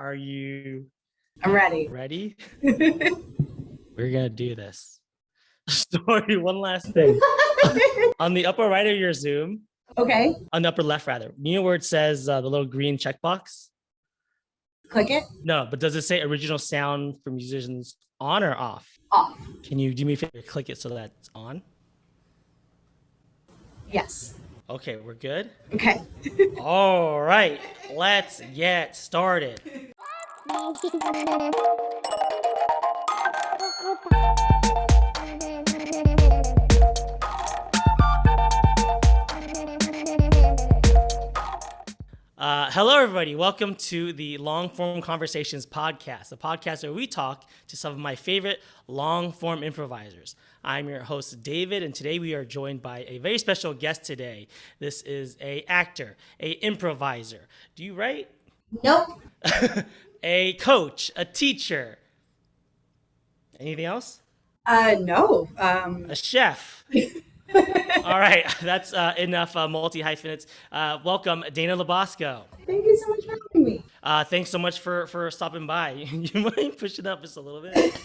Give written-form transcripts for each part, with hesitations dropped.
Are you I'm ready. ready? We're gonna do this. Story, one last thing. On the upper right of your Zoom, Okay, on the upper left rather, you know where it says the little green checkbox? click it. No, but does it say original sound for musicians on or off? Off. Can you do me a favor, click it so that it's on? Yes. Okay, we're good. Okay. All right, let's get started. Hello, everybody. Welcome to the Long Form Conversations podcast, a podcast where we talk to some of my favorite long form improvisers. I'm your host, David, and today we are joined by a very special guest today. This is a actor, a improviser. Do you write? Nope. A coach, a teacher. Anything else? No. A chef. All right, that's enough multi-hyphenates. Welcome, Dayna LoBosco. Thank you so much for having me. Thanks so much for stopping by. You mind pushing up just a little bit?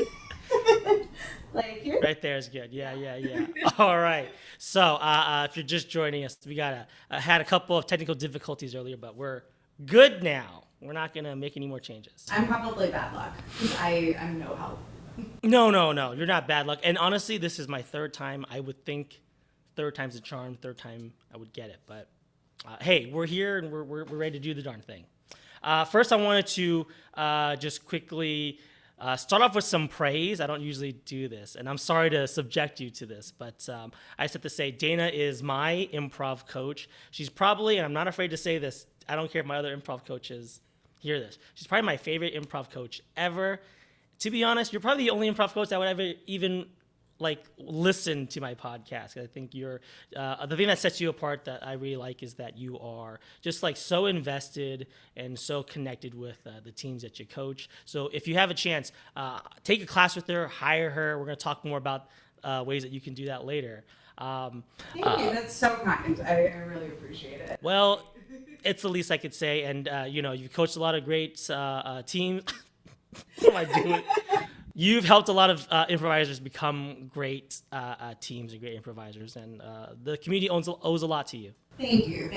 Like here? Right there is good. Yeah. All right. So if you're just joining us, we had a couple of technical difficulties earlier, but we're good now. We're not gonna make any more changes. I'm probably bad luck because I'm no help. No. You're not bad luck. And honestly, this is my third time. I would think third time's a charm. Third time I would get it. But hey, we're here and we're ready to do the darn thing. First, I wanted to just quickly start off with some praise. I don't usually do this, and I'm sorry to subject you to this, but I just have to say Dayna is my improv coach. She's probably, and I'm not afraid to say this, I don't care if my other improv coaches hear this, she's probably my favorite improv coach ever. To be honest, you're probably the only improv coach that would ever even listen to my podcast. I think you're the thing that sets you apart that I really like is that you are just so invested and so connected with the teams that you coach. So if you have a chance, take a class with her, hire her. We're going to talk more about ways that you can do that later. Thank you. That's so kind. I really appreciate it. Well, it's the least I could say. And you've coached a lot of great teams. What am I doing? You've helped a lot of improvisers become great teams and great improvisers, and the community owes a lot to you. Thank you.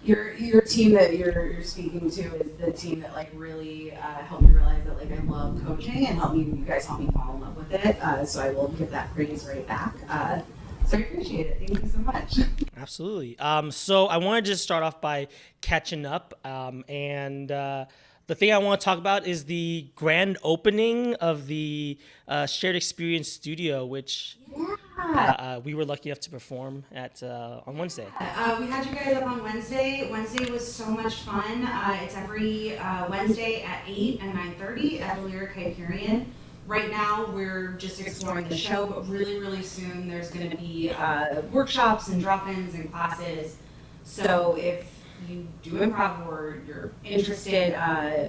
Your team that you're speaking to is the team that really helped me realize that I love coaching and you guys helped me fall in love with it. So I will give that praise right back. So I appreciate it. Thank you so much. Absolutely. So I wanted to just start off by catching up and. The thing I want to talk about is the grand opening of the Shared Experience Studio, which we were lucky enough to perform at on Wednesday. We had you guys up on Wednesday. Wednesday was so much fun. It's every Wednesday at 8 and 9:30 at the Lyric Hyperion. Right now, we're just exploring the show, but really, really soon there's going to be workshops and drop-ins and classes. So if you do improv or you're interested,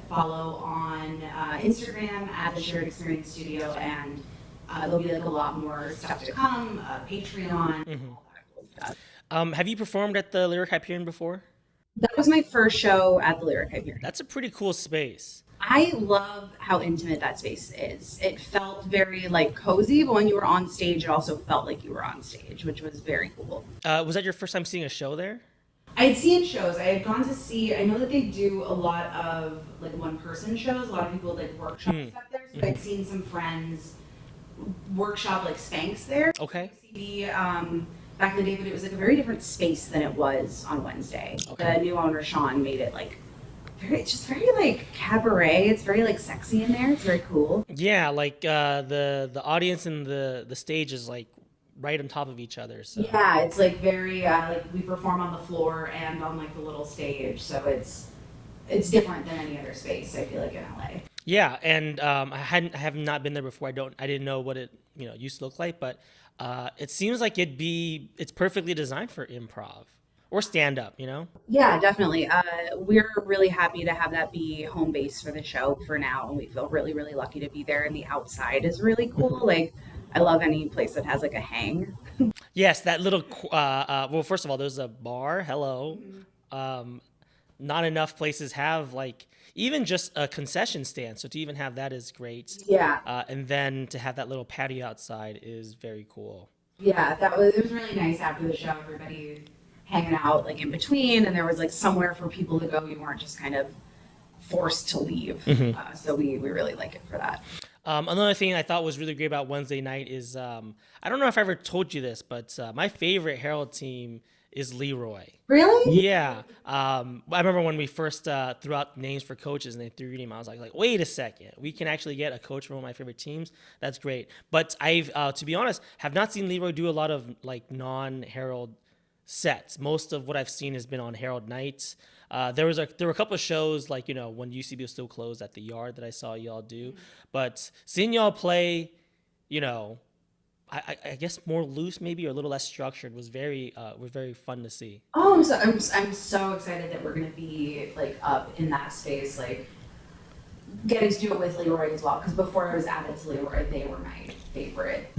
follow on Instagram at the Shared Experience Studio, and there'll be a lot more stuff to come, Patreon, all that cool stuff. Have you performed at the Lyric Hyperion before? That was my first show at the Lyric Hyperion. That's a pretty cool space. I love how intimate that space is. It felt very cozy, but when you were on stage, it also felt like you were on stage, which was very cool. Was that your first time seeing a show there? I had seen shows. I had gone to see, I know that they do a lot of one-person shows. A lot of people workshop stuff there. So I'd seen some friends workshop Spanx there. Okay. UCB, back in the day, but it was a very different space than it was on Wednesday. Okay. The new owner, Sean, made it it's just very cabaret. It's very sexy in there. It's very cool. Yeah, the audience and the stage is right on top of each other. So. Yeah, it's very we perform on the floor and on the little stage, so it's different than any other space. I feel in LA. Yeah, and I have not been there before. I didn't know what it used to look like, but it seems like it's perfectly designed for improv or stand up. Yeah, definitely. We're really happy to have that be home base for the show for now, and we feel really, really lucky to be there. And the outside is really cool. I love any place that has a hang. Yes, that little. Well, first of all, there's a bar. Hello. not enough places have like even just a concession stand. So to even have that is great. Yeah. And then to have that little patio outside is very cool. Yeah, it was really nice after the show. Everybody hanging out like in between, and there was like somewhere for people to go. You weren't just kind of forced to leave. So we really like it for that. Another thing I thought was really great about Wednesday night is I don't know if I ever told you this, but my favorite Harold team is Leroy. Really? Yeah. I remember when we first threw out names for coaches and they threw your name, I was like, wait a second, we can actually get a coach from one of my favorite teams. That's great. But I've, to be honest, have not seen Leroy do a lot of like non-Harold sets. Most of what I've seen has been on Harold nights. There were a couple of shows like, you know, when UCB was still closed at the Yard that I saw y'all do. But seeing y'all play, you know, I guess more loose maybe or a little less structured was very fun to see. Oh, I'm so excited that we're gonna be like up in that space, like getting to do it with Leroy as well. Because before I was added to Leroy, they were my favorite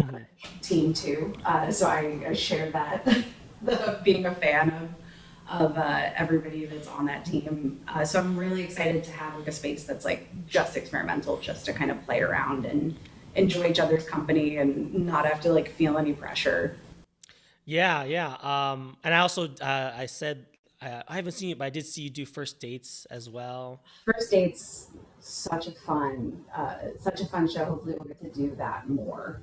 team too. So I shared that, the being a fan of everybody that's on that team. So I'm really excited to have like a space that's like just experimental, just to kind of play around and enjoy each other's company and not have to like feel any pressure. Yeah. And I also I said I haven't seen it, but I did see you do first dates as well. First dates, such a fun show. Hopefully we'll get to do that more.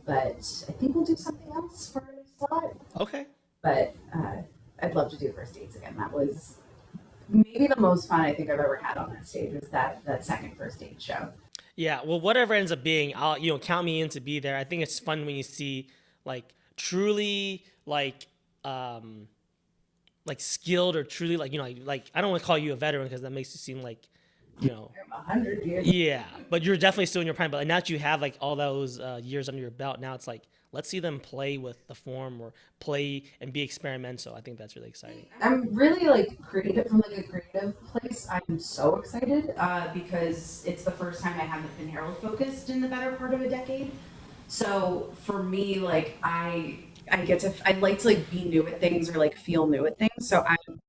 But I think we'll do something else for our next slot. Okay. But I'd love to do first dates again. That was maybe the most fun I think I've ever had on that stage, was that second first date show. Yeah, well, whatever ends up being, I'll count me in to be there. I think it's fun when you see like truly like skilled or truly like like I don't want to call you a veteran because that makes you seem like I'm 100 years. Yeah, but you're definitely still in your prime. But now that you have like all those years under your belt, now it's like let's see them play with the form or play and be experimental. I think that's really exciting. I'm really like creative from like a creative place. I'm so excited because it's the first time I haven't been Harold focused in the better part of a decade. So for me, like I like to like be new at things or like feel new at things. So I'm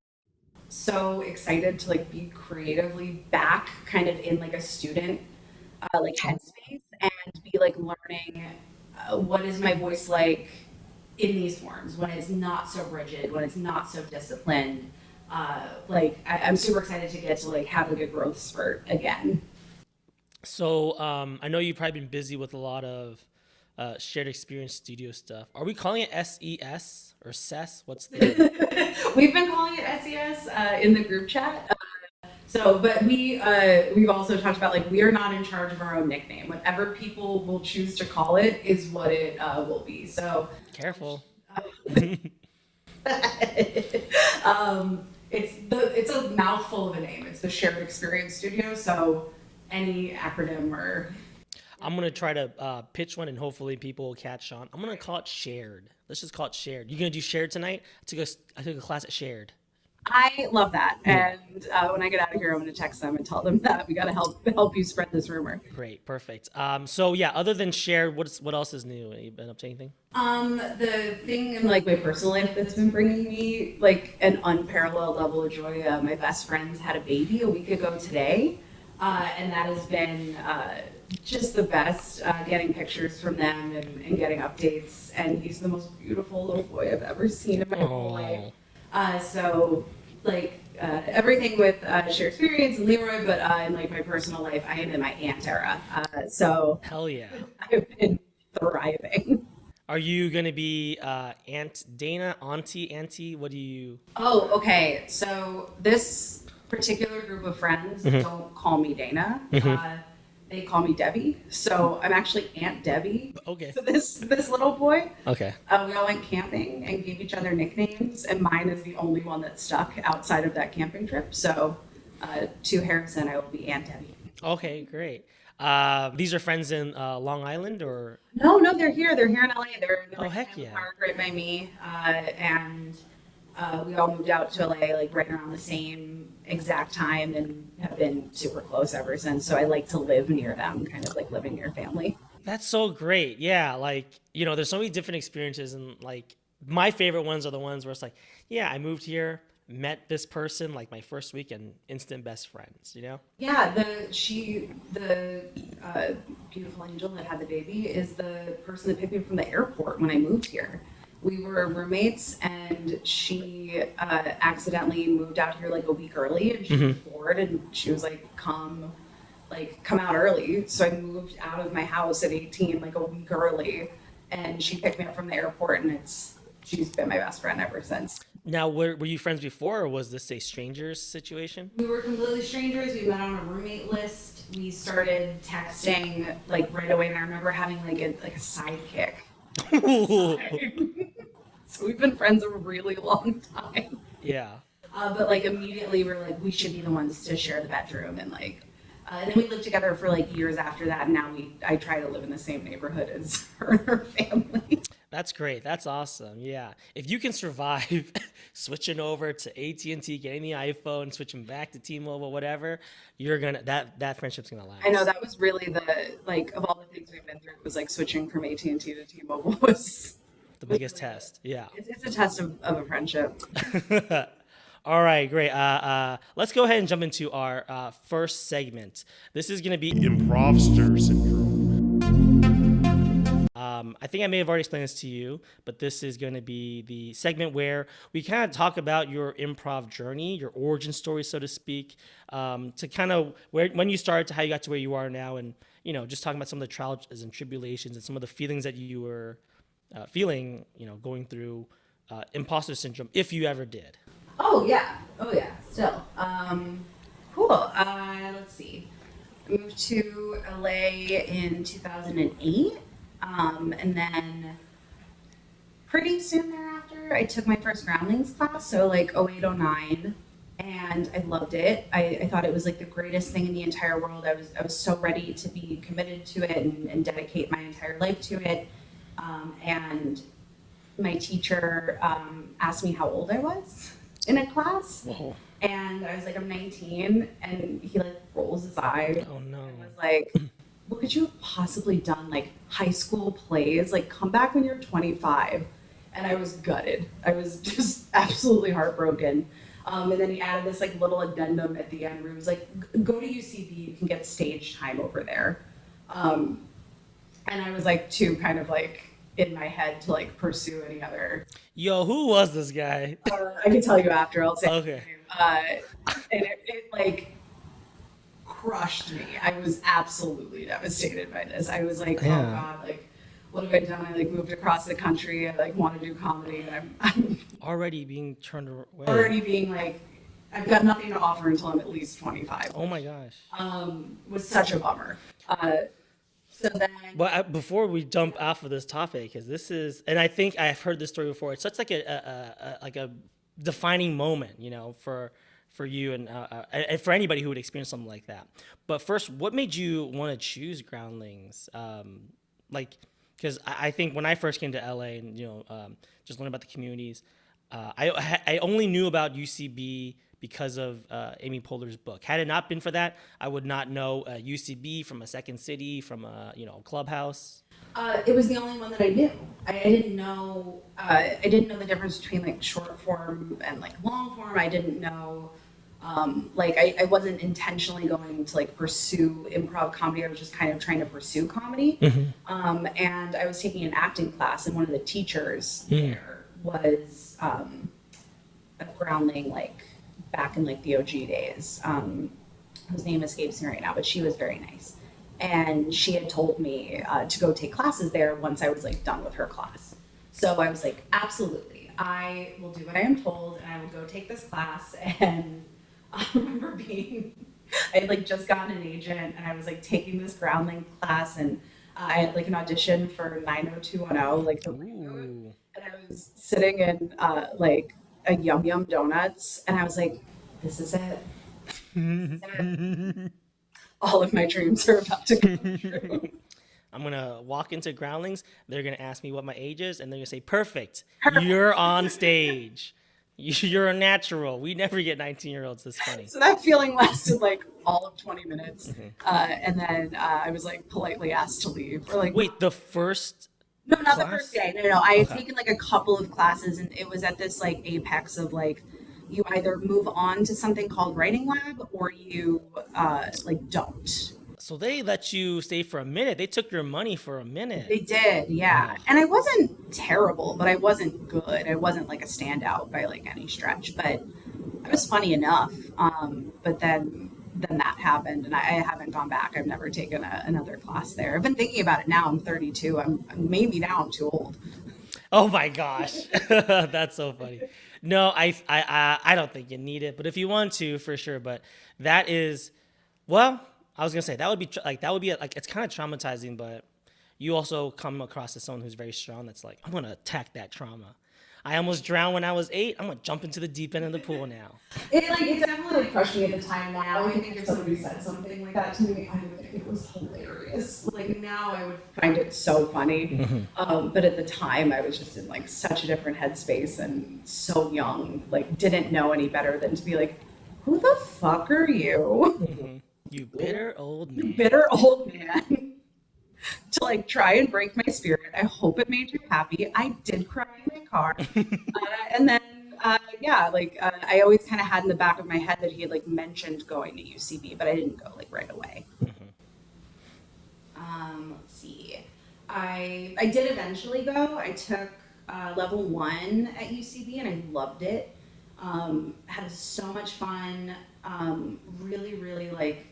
so excited to like be creatively back kind of in like a student like headspace and be like learning what is my voice like in these forms when it's not so rigid, when it's not so disciplined. I'm super excited to get to like have like a growth spurt again. So I know you've probably been busy with a lot of shared experience studio stuff. Are we calling it SES or SES? What's the? We've been calling it SES in the group chat. But we've also talked about like we are not in charge of our own nickname. Whatever people will choose to call it is what it will be. So Careful. It's a mouthful of a name. It's the Shared Experience Studio. So any acronym or. I'm gonna try to pitch one and hopefully people will catch on. I'm gonna call it Shared. Let's just call it Shared. You gonna do Shared tonight? I took a class at Shared. I love that, and when I get out of here, I'm going to text them and tell them that we got to help you spread this rumor. Great, perfect. So yeah, other than Shared, what else is new? Have you been up to anything? The thing in like my personal life that's been bringing me like an unparalleled level of joy. My best friends had a baby a week ago today, and that has been just the best. Getting pictures from them and getting updates, and he's the most beautiful little boy I've ever seen in my whole life. Everything with Shared Experience and Leroy, but in like my personal life, I am in my aunt era. Hell yeah, I've been thriving. Are you gonna be Aunt Dayna, Auntie? What do you? Oh, okay. So this particular group of friends don't call me Dayna. They call me Debbie. So I'm actually Aunt Debbie. Okay. So this little boy. Okay. We all went camping and gave each other nicknames, and mine is the only one that stuck outside of that camping trip. So to Harrison, I will be Aunt Debbie. Okay, great. These are friends in Long Island or? No, they're here. They're here in LA. They're Oh, heck yeah. Park right by me, and we all moved out to LA like right around the same exact time and have been super close ever since. So I like to live near them, kind of like living near family. That's so great. Yeah, like, there's so many different experiences and like my favorite ones are the ones where it's like, yeah, I moved here, met this person like my first week and instant best friends, you know? Yeah, the beautiful angel that had the baby is the person that picked me up from the airport when I moved here. We were roommates, and she accidentally moved out here like a week early, and she was bored, and she was like, come out early. So I moved out of my house at 18, like a week early, and she picked me up from the airport, and she's been my best friend ever since. Now, were you friends before, or was this a strangers situation? We were completely strangers. We met on a roommate list. We started texting like right away, and I remember having like a sidekick. So we've been friends a really long time. Yeah. But like immediately we're like, we should be the ones to share the bedroom, and like, and then we lived together for like years after that. And now I try to live in the same neighborhood as her and her family. That's great. That's awesome. Yeah. If you can survive switching over to AT&T, getting the iPhone, switching back to T-Mobile, whatever, you're gonna that friendship's gonna last. I know that was really of all the things we've been through, it was like switching from AT&T to T-Mobile was the biggest test. Yeah. It's a test of a friendship. All right, great. Let's go ahead and jump into our first segment. This is going to be Improvster Syndrome. I think I may have already explained this to you, but this is going to be the segment where we kind of talk about your improv journey, your origin story, so to speak, to kind of when you started to how you got to where you are now, and just talking about some of the trials and tribulations and some of the feelings that you were feeling, going through imposter syndrome, if you ever did. Oh yeah. Still. Cool. Let's see. I moved to LA in 2008. And then pretty soon thereafter, I took my first groundlings class. So like 08, 09. And I loved it. I thought it was like the greatest thing in the entire world. I was so ready to be committed to it and dedicate my entire life to it. And my teacher asked me how old I was in a class. Whoa. And I was like, I'm 19, and he like rolls his eye. Oh no. And was like, what could you have possibly done, like high school plays? Like, come back when you're 25. And I was gutted. I was just absolutely heartbroken. And then he added this like little addendum at the end where he was like, go to UCB, you can get stage time over there. And I was like too kind of like in my head to like pursue any other. Yo, who was this guy? I can tell you after. I'll say. Okay. And it like crushed me. I was absolutely devastated by this. I was like, Yeah. oh God, like what have I done? I like moved across the country. I like want to do comedy, and I'm Already being turned away. already being like, I've got nothing to offer until I'm at least 25. Oh my gosh. Was such a bummer. So then. But before we jump off of this topic, because this is, and I think I've heard this story before. It's such like a defining moment, for you and for anybody who would experience something like that. But first, what made you want to choose groundlings? Because I think when I first came to LA and just learned about the communities, I only knew about UCB because of Amy Poehler's book. Had it not been for that, I would not know UCB from a second city, from a clubhouse. It was the only one that I knew. I didn't know. I didn't know the difference between like short form and like long form. I didn't know. I wasn't intentionally going to like pursue improv comedy. I was just kind of trying to pursue comedy. Mm-hmm. And I was taking an acting class, and one of the teachers there was a groundling, like back in like the OG days. Whose name escapes me right now, but she was very nice. And she had told me to go take classes there once I was like done with her class. So I was like, absolutely, I will do what I am told, and I will go take this class. And I remember I had like just gotten an agent, and I was like taking this groundling class, and I had like an audition for 90210, like the Ooh. and I was sitting in like a Yum Yum Donuts, and I was like, this is it. This is it. All of my dreams are about to come true. I'm going to walk into groundlings. They're going to ask me what my age is, and they're going to say, perfect. You're on stage. You're a natural. We never get 19-year-olds this funny. So that feeling lasted like all of 20 minutes. Mm-hmm. And then I was like politely asked to leave. Or, like, wait, the first No, not class? the first day. No. I had taken like a couple of classes, and it was at this like apex of like you either move on to something called writing lab or you like don't. So they let you stay for a minute. They took your money for a minute. They did, yeah. Oh. And I wasn't terrible, but I wasn't good. I wasn't like a standout by like any stretch, but I was funny enough. But then that happened, and I haven't gone back. I've never taken another class there. I've been thinking about it now. I'm 32. Maybe now I'm too old. Oh my gosh, that's so funny. No, I don't think you need it, but if you want to, for sure. But that is, well, I was gonna say that would be like it's kind of traumatizing, but you also come across as someone who's very strong. That's like, I'm gonna attack that trauma. I almost drowned when I was 8. I'm gonna jump into the deep end of the pool now. It's definitely like crushing at the time now. I think if somebody said something like that to me, I would think it was hilarious. Like now I would find it so funny. But at the time I was just in like such a different headspace and so young, like didn't know any better than to be like, who the fuck are you? You bitter old man. Bitter old man. To like try and break my spirit. I hope it made you happy. I did cry in my car. And then, I always kind of had in the back of my head that he had like mentioned going to UCB, but I didn't go like right away. Let's see. I did eventually go. I took level 1 at UCB and I loved it. Had so much fun. Really, really like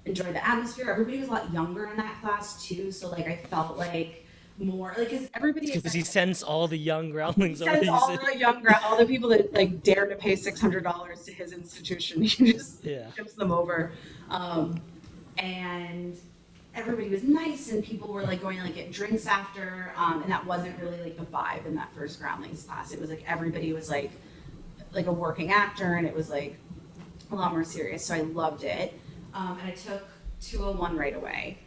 enjoyed the atmosphere. Everybody was a lot younger in that class too, so like I felt like more like because everybody Because he sends all the young groundlings over. sends all the younger, all the people that like dare to pay $600 to his institution. He just ships them over, and everybody was nice, and people were like going to like get drinks after, and that wasn't really like the vibe in that first groundlings class. It was like everybody was like a working actor, and it was like a lot more serious. So I loved it. And I took 201 right away,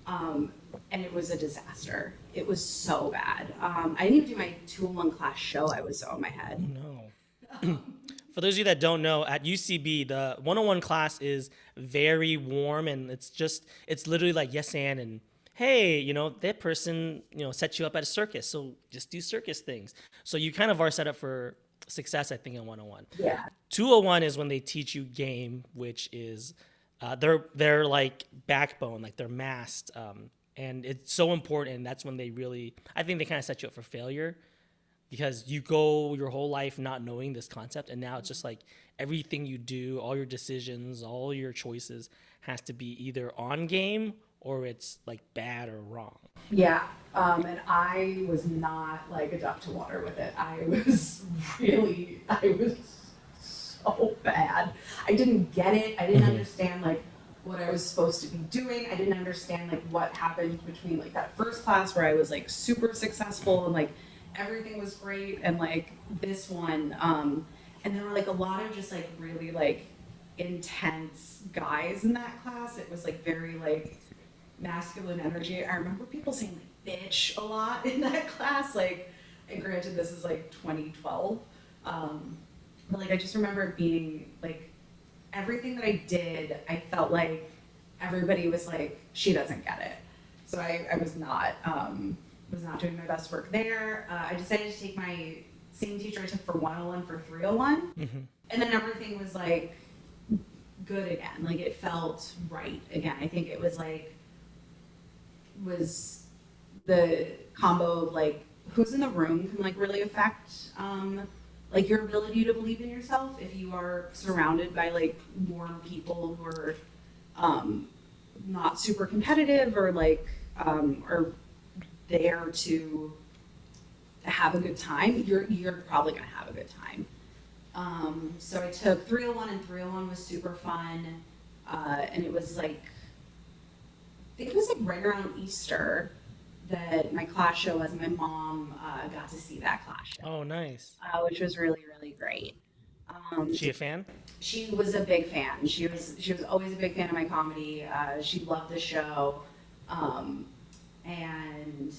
and it was a disaster. It was so bad. I didn't even do my 201 class show. I was so in my head. No. For those of you that don't know, at UCB, the 101 class is very warm, and it's literally like yes and hey, that person, set you up at a circus, so just do circus things. So you kind of are set up for success, I think, in 101. Yeah. 201 is when they teach you game, which is they're like backbone, like they're masked, and it's so important. And that's when I think they kind of set you up for failure, because you go your whole life not knowing this concept, and now it's just like everything you do, all your decisions, all your choices has to be either on game or it's like bad or wrong. Yeah, and I was not like a duck to water with it. I was so bad. I didn't get it. I didn't understand like what I was supposed to be doing. I didn't understand like what happened between like that first class where I was like super successful and like everything was great, and like this one, and there were like a lot of just like really like intense guys in that class. It was like very like masculine energy. I remember people saying like bitch a lot in that class, like, and granted this is like 2012, but like I just remember it being like everything that I did, I felt like everybody was like, she doesn't get it. So I was not doing my best work there. I decided to take my same teacher I took for 101 for 301, and then everything was like good again. Like it felt right again. I think it was the combo of like who's in the room can like really affect like your ability to believe in yourself. If you are surrounded by like warm people who are not super competitive or like are there to have a good time, you're probably gonna have a good time. So I took 301, and 301 was super fun, and it was like, I think it was like right around Easter that my class show was. My mom got to see that class show. Oh, nice. Which was really, really great. She a fan? She was a big fan. She was always a big fan of my comedy. She loved the show. And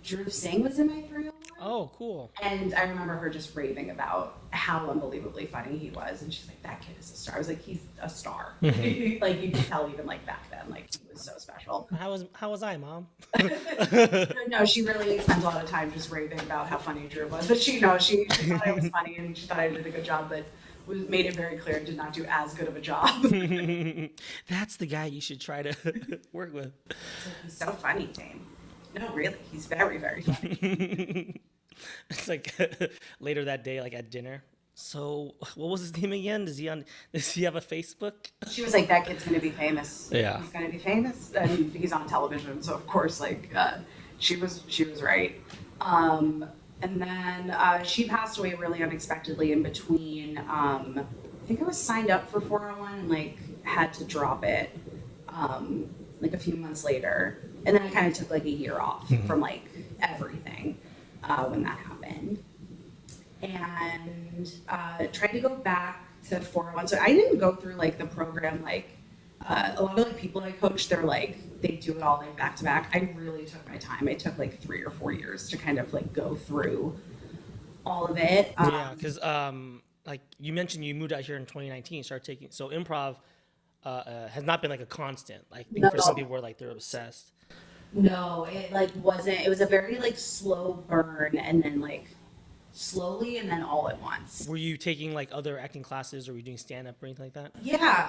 Drew Singh was in my 301. Oh, cool. And I remember her just raving about how unbelievably funny he was. And she's like, that kid is a star. I was like, he's a star. Like, you could tell even like back then, like he was so special. How was I, Mom? No, she really spent a lot of time just raving about how funny Drew was. But she thought I was funny, and she thought I did a good job. But made it very clear did not do as good of a job. That's the guy you should try to work with. He's so funny, Dane. No, really, he's very, very funny. It's like later that day, like at dinner. So what was his name again? Does he have a Facebook? She was like, that kid's gonna be famous. Yeah. He's gonna be famous. And he's on television, so of course, like, she was right. And then she passed away really unexpectedly in between. I think I was signed up for 401 and like had to drop it like a few months later. And then I kind of took like a year off from like everything when that happened. And tried to go back to 401. So I didn't go through like the program like a lot of like people I coach, they're like they do it all like back to back. I really took my time. I took like 3 or 4 years to kind of like go through all of it. Yeah, because like you mentioned, you moved out here in 2019, started taking so improv has not been like a constant. Like I think for some people, where like they're obsessed. No, it like wasn't. It was a very like slow burn, and then like slowly, and then all at once. Were you taking like other acting classes, or were you doing stand up or anything like that? Yeah,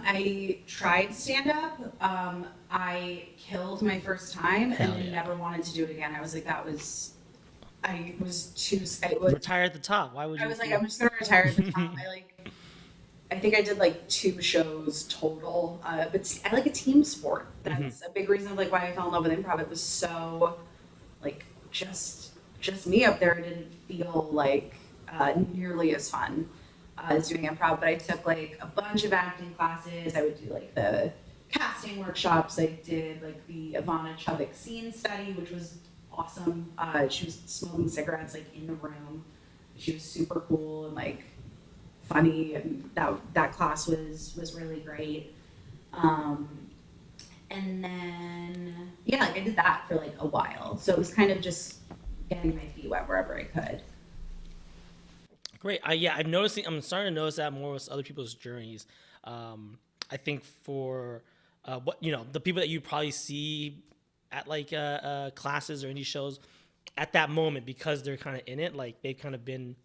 I tried stand up. I killed my first time, and then never wanted to do it again. I was like, I was too. Retire at the top. Why would you? I was like, I'm just gonna retire at the top. I think I did like 2 shows total, but I like a team sport. That's a big reason of like why I fell in love with improv. It was so like just me up there. I didn't feel like nearly as fun as doing improv, but I took like a bunch of acting classes. I would do like the casting workshops. I did like the Ivana Chubbuck scene study, which was awesome. She was smoking cigarettes like in the room. She was super cool and like funny, and that class was really great. And then yeah, like I did that for like a while. So it was kind of just getting my feet wet wherever I could. Great. Yeah, I'm starting to notice that more with other people's journeys. I think for the people that you probably see at like classes or indie shows at that moment, because they're kind of in it, like they've kind of been,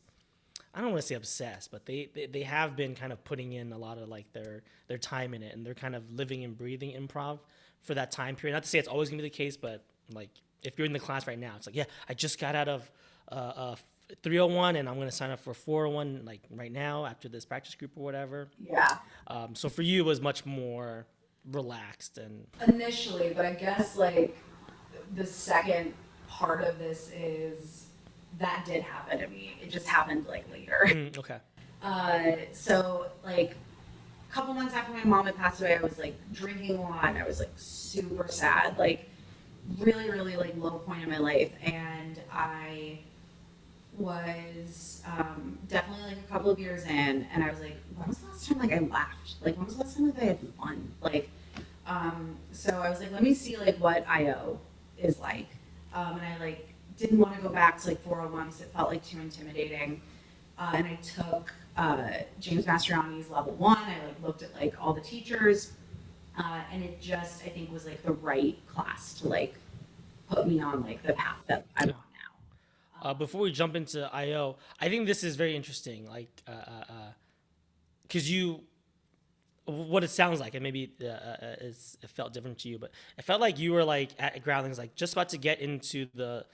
I don't want to say obsessed, but they have been kind of putting in a lot of like their time in it, and they're kind of living and breathing improv for that time period. Not to say it's always gonna be the case, but like if you're in the class right now, it's like, yeah, I just got out of 301 and I'm gonna sign up for 401 like right now after this practice group or whatever. Yeah. So for you, it was much more relaxed and Initially, but I guess like the second part of this is that did happen to me. It just happened like later. okay. So like a couple months after my mom had passed away, I was like drinking a lot. And I was like super sad, like really, really like low point in my life. And I was definitely like a couple of years in, and I was like, when was the last time like I laughed? Like when was the last time like I had fun? Like, so I was like, let me see like what IO is like. And I like didn't want to go back to like 401 because it felt like too intimidating. And I took James Mastriani's level 1. I like looked at like all the teachers, and it just I think was like the right class to like put me on like the path that I'm on now. Before we jump into IO, I think this is very interesting, like because what it sounds like, and maybe it felt different to you, but it felt like you were like at Groundlings, like just about to get into the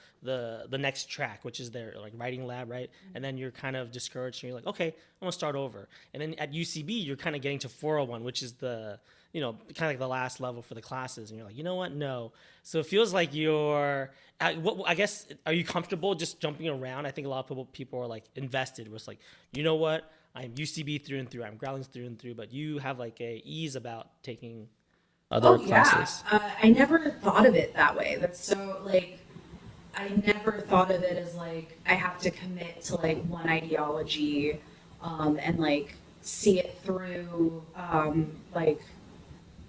next track, which is their like writing lab, right? Mm-hmm. And then you're kind of discouraged, and you're like, okay, I'm gonna start over. And then at UCB, you're kind of getting to 401, which is the kind of like the last level for the classes, and you're like, you know what? No. So it feels like you're. I guess, are you comfortable just jumping around? I think a lot of people are like invested. Where it's like, you know what? I'm UCB through and through. I'm Groundlings through and through. But you have like a ease about taking other classes. I never thought of it that way. That's so like, I never thought of it as like I have to commit to like one ideology, and like see it through, like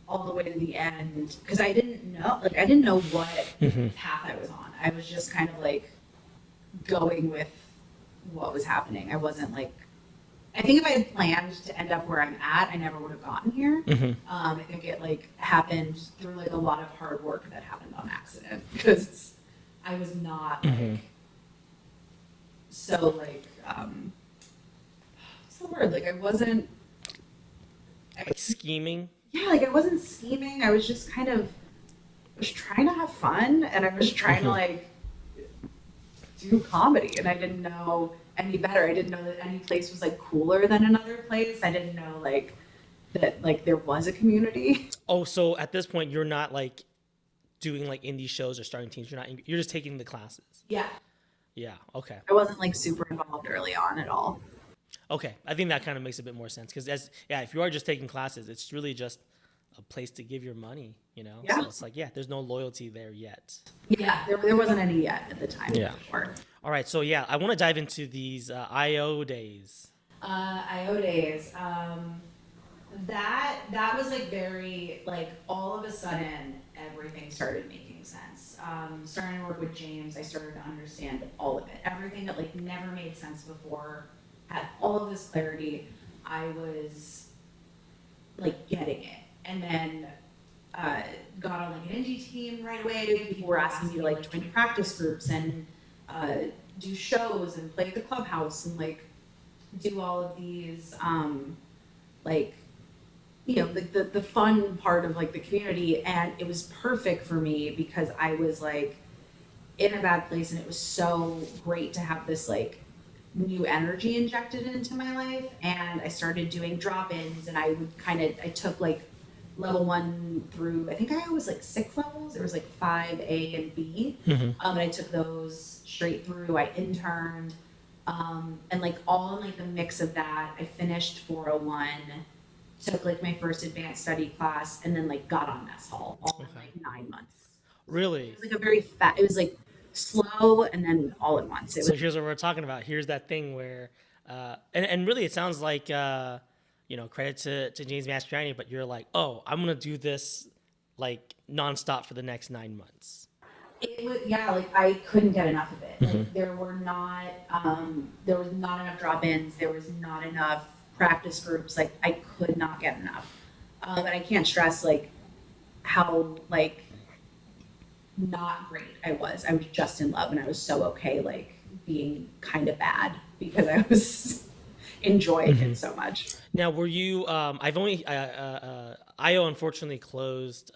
all the way to the end, because I didn't know what path I was on. I was just kind of like going with what was happening. I wasn't like, I think if I had planned to end up where I'm at, I never would have gotten here. I think it like happened through like a lot of hard work that happened on accident, because I was not like so like what's the word? Like I wasn't, Like scheming. yeah, like I wasn't scheming. I was just kind of, I was trying to have fun, and I was trying to like do comedy, and I didn't know any better. I didn't know that any place was like cooler than another place. I didn't know like that like there was a community. Oh, so at this point, you're not like doing like indie shows or starting teams. You're just taking the classes. Yeah. Yeah. Okay. I wasn't like super involved early on at all. Okay. I think that kind of makes a bit more sense because if you are just taking classes, it's really just a place to give your money, you know? Yeah. So it's like, there's no loyalty there yet. Yeah, there wasn't any yet at the time. Yeah. For sure. All right. So I want to dive into these IO days. IO days. That was like very like all of a sudden everything started making sense. Starting to work with James, I started to understand all of it. Everything that like never made sense before had all of this clarity. I was like getting it, and then got on like an indie team right away. People were asking me to like join practice groups and do shows and play at the clubhouse and like do all of these like you know the fun part of like the community, and it was perfect for me because I was like in a bad place, and it was so great to have this like new energy injected into my life. And I started doing drop-ins, and I took like level 1 through, I think I was like 6 levels. There was like 5 A and B. And I took those straight through. I interned, and like all in like the mix of that, I finished 401, took like my first advanced study class, and then like got on mess hall all in like 9 months. Really? It was like a very it was like slow and then all at once. So here's what we're talking about. Here's that thing where, and really it sounds like, credit to James Mastriani, but you're like, oh, I'm going to do this like nonstop for the next 9 months. It was, like I couldn't get enough of it. Like there was not enough drop-ins. There was not enough practice groups. Like I could not get enough. And I can't stress like how like not great I was. I was just in love, and I was so okay like being kind of bad because I was enjoying it so much. Now, were you? IO unfortunately closed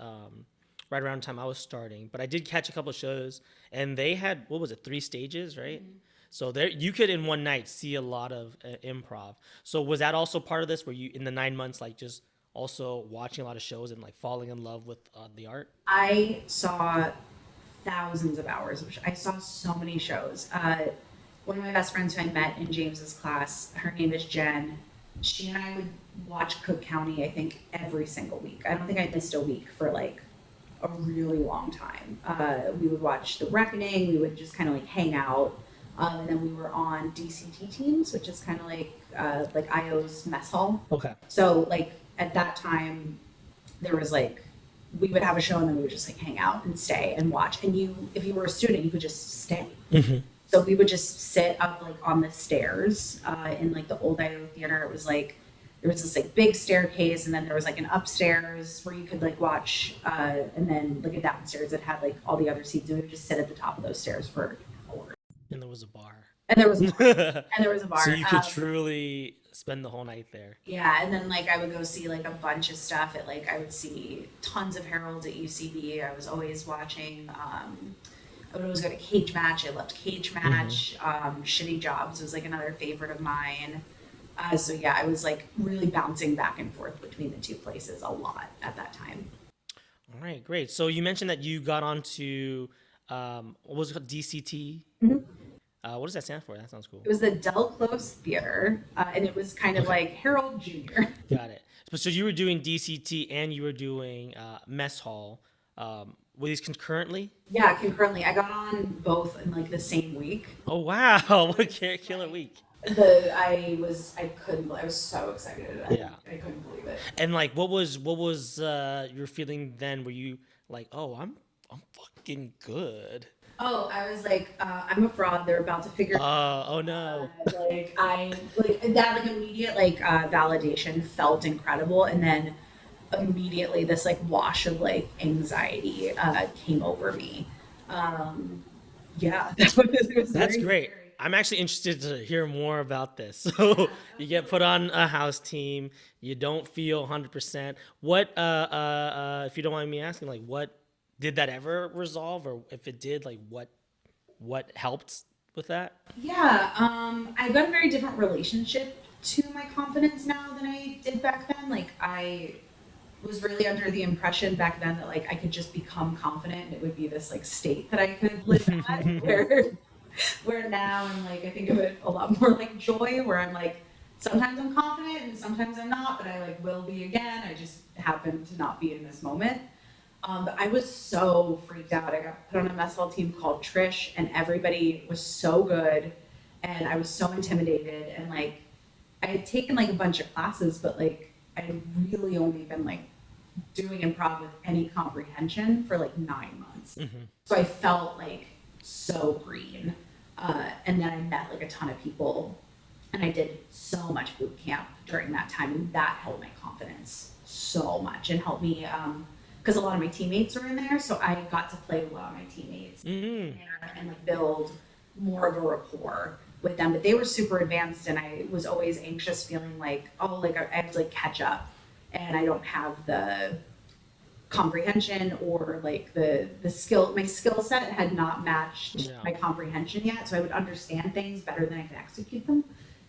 right around the time I was starting, but I did catch a couple of shows, and they had 3 stages, right? So there, you could in one night see a lot of improv. So was that also part of this? Were you in the 9 months like just also watching a lot of shows and like falling in love with the art? I saw thousands of hours. I saw so many shows. One of my best friends who I met in James's class, her name is Jen. She and I would watch Cook County, I think, every single week. I don't think I missed a week for like a really long time. We would watch The Reckoning. We would just kind of like hang out. And then we were on DCT teams, which is kind of like IO's mess hall. Okay. So like at that time, there was like, we would have a show and then we would just like hang out and stay and watch. And if you were a student, you could just stay. So we would just sit up like on the stairs in like the old IO theater. It was like, there was this like big staircase, and then there was like an upstairs where you could like watch, and then like a downstairs that had like all the other seats, and we would just sit at the top of those stairs for hours. And there was a bar. And there was a bar. So you could truly spend the whole night there. Yeah, and then like I would go see like a bunch of stuff at like, I would see tons of Harold at UCB. I was always watching. I would always go to Cage Match. I loved Cage Match. Shitty Jobs was like another favorite of mine. So yeah, I was like really bouncing back and forth between the two places a lot at that time. All right, great. So you mentioned that you got onto what was it called, DCT? What does that stand for? That sounds cool. It was the Del Close Theater, and it was kind of like Harold Jr. Got it. So you were doing DCT and you were doing Mess Hall. Were these concurrently? Yeah, concurrently. I got on both in like the same week. Oh wow! What a killer week. I was so excited. I couldn't believe it. And like, what was your feeling then? Were you like, oh, I'm fucking good? Oh, I was like, I'm a fraud. They're about to figure. Oh no! That immediate validation felt incredible, and then immediately this wash of anxiety came over me. Yeah, it was That's very great. scary. I'm actually interested to hear more about this. So you get put on a house team, you don't feel 100%. What, if you don't mind me asking, like, what did that ever resolve, or if it did, like, what helped with that? Yeah, I've got a very different relationship to my confidence now than I did back then. Like, I was really under the impression back then that like I could just become confident and it would be this like state that I could live at where now I'm like I think of it a lot more like joy where I'm like sometimes I'm confident and sometimes I'm not, but I like will be again. I just happen to not be in this moment. But I was so freaked out. I got put on a mess hall team called Trish and everybody was so good and I was so intimidated and like I had taken like a bunch of classes, but like I had really only been like doing improv with any comprehension for like 9 months. So I felt like so green. And then I met like a ton of people and I did so much boot camp during that time. And that helped my confidence so much and helped me, because a lot of my teammates were in there. So I got to play with a lot of my teammates and like build more of a rapport with them. But they were super advanced and I was always anxious feeling like, oh, like I have to like catch up. And I don't have the comprehension or like the skill, my skill set had not matched my comprehension yet. So I would understand things better than I could execute them.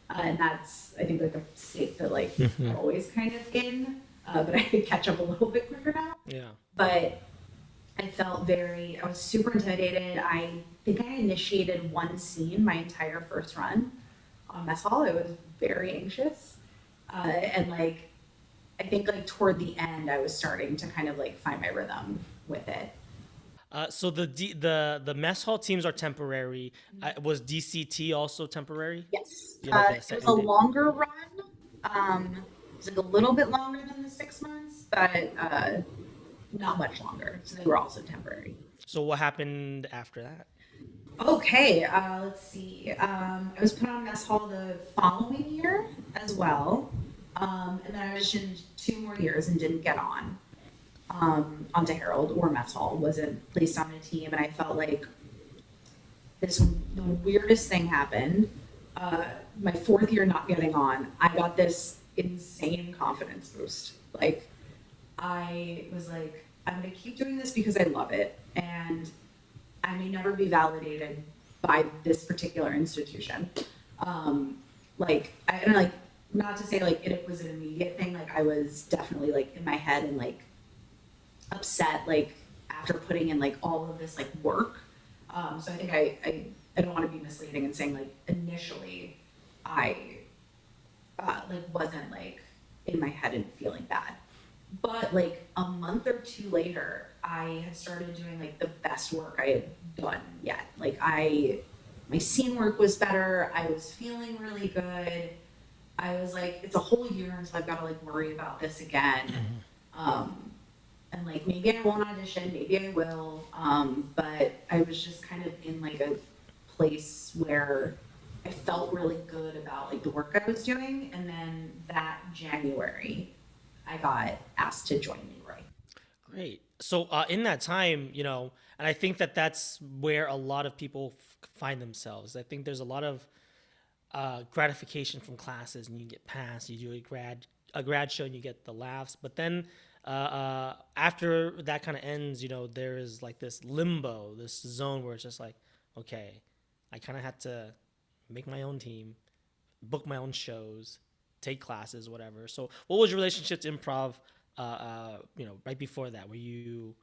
And that's, I think like a state that like I'm always kind of in, but I could catch up a little bit quicker now. Yeah. But I was super intimidated. I think I initiated one scene my entire first run on mess hall. I was very anxious. And like, I think like toward the end, I was starting to kind of like find my rhythm with it. So the mess hall teams are temporary. Was DCT also temporary? Yes. You like a It was second a date? longer run. It was like a little bit longer than the 6 months, but not much longer. So they were also temporary. So what happened after that? Okay, let's see. I was put on mess hall the following year as well. And then I auditioned 2 more years and didn't get onto Harold or mess hall, wasn't placed on a team. And I felt like the weirdest thing happened. My 4th year not getting on, I got this insane confidence boost. Like, I was like, I'm going to keep doing this because I love it. And I may never be validated by this particular institution. Not to say like it was an immediate thing. Like I was definitely like in my head and like upset, like after putting in like all of this like work. So I think I don't want to be misleading in saying like initially I like wasn't like in my head and feeling bad. But like a month or 2 later, I had started doing like the best work I had done yet. Like my scene work was better. I was feeling really good. I was like, it's a whole year until I've got to like worry about this again. And like maybe I won't audition, maybe I will. But I was just kind of in like a place where I felt really good about like the work I was doing. And then that January, I got asked to join Leroy. Great. So in that time, and I think that that's where a lot of people find themselves. I think there's a lot of gratification from classes, and you get passed. You do a grad show, and you get the laughs. But then after that kind of ends, there is like this limbo, this zone where it's just like, okay, I kind of had to make my own team, book my own shows, take classes, whatever. So what was your relationship to improv, right before that? Were you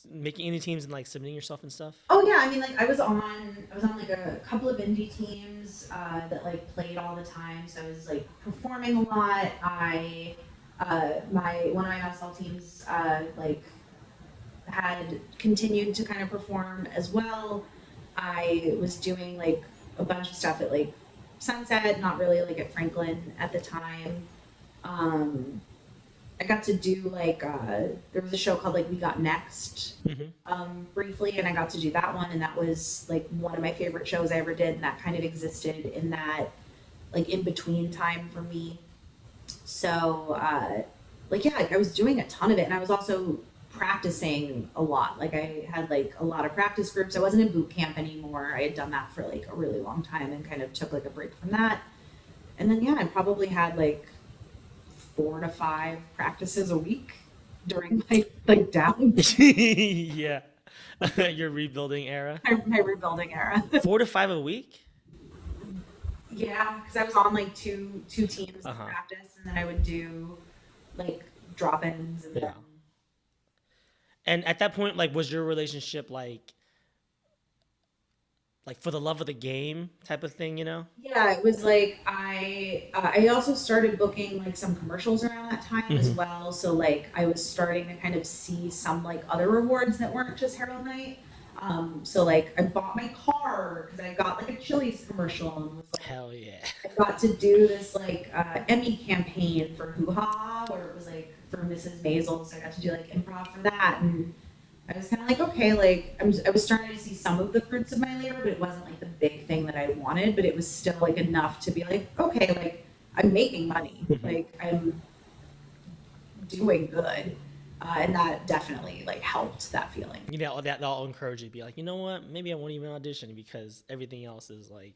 making any teams and like submitting yourself and stuff? Oh yeah, I mean like I was on like a couple of indie teams that like played all the time. So I was like performing a lot. One of my basketball teams like had continued to kind of perform as well. I was doing like a bunch of stuff at like Sunset, not really like at Franklin at the time. I got to do like there was a show called like We Got Next briefly, and I got to do that one, and that was like one of my favorite shows I ever did, and that kind of existed in that like in between time for me. So like yeah, like, I was doing a ton of it, and I was also practicing a lot. Like I had like a lot of practice groups. I wasn't in boot camp anymore. I had done that for like a really long time and kind of took like a break from that. And then yeah, I probably had like 4 to 5 practices a week during my like down Yeah. Your rebuilding era. my rebuilding era. 4 to 5 a week? Yeah, because I was on like two teams of Uh-huh. practice, and then I would do like drop-ins and Yeah. then And at that point, like, was your relationship like for the love of the game type of thing, you know? yeah, it was like I also started booking like some commercials around that time as well. So like I was starting to kind of see some like other rewards that weren't just Harold Night. So like I bought my car because I got like a Chili's commercial and was like Hell yeah. I got to do this like Emmy campaign for Hoo Ha where it was like for Mrs. Maisel. So I got to do like improv for that and I was kind of like, okay, like I was starting to see some of the fruits of my labor, but it wasn't like the big thing that I wanted, but it was still like enough to be like, okay, like I'm making money, like I'm doing good. And that definitely like helped that feeling. You know, that'll encourage you to be like, you know what? Maybe I won't even audition because everything else is like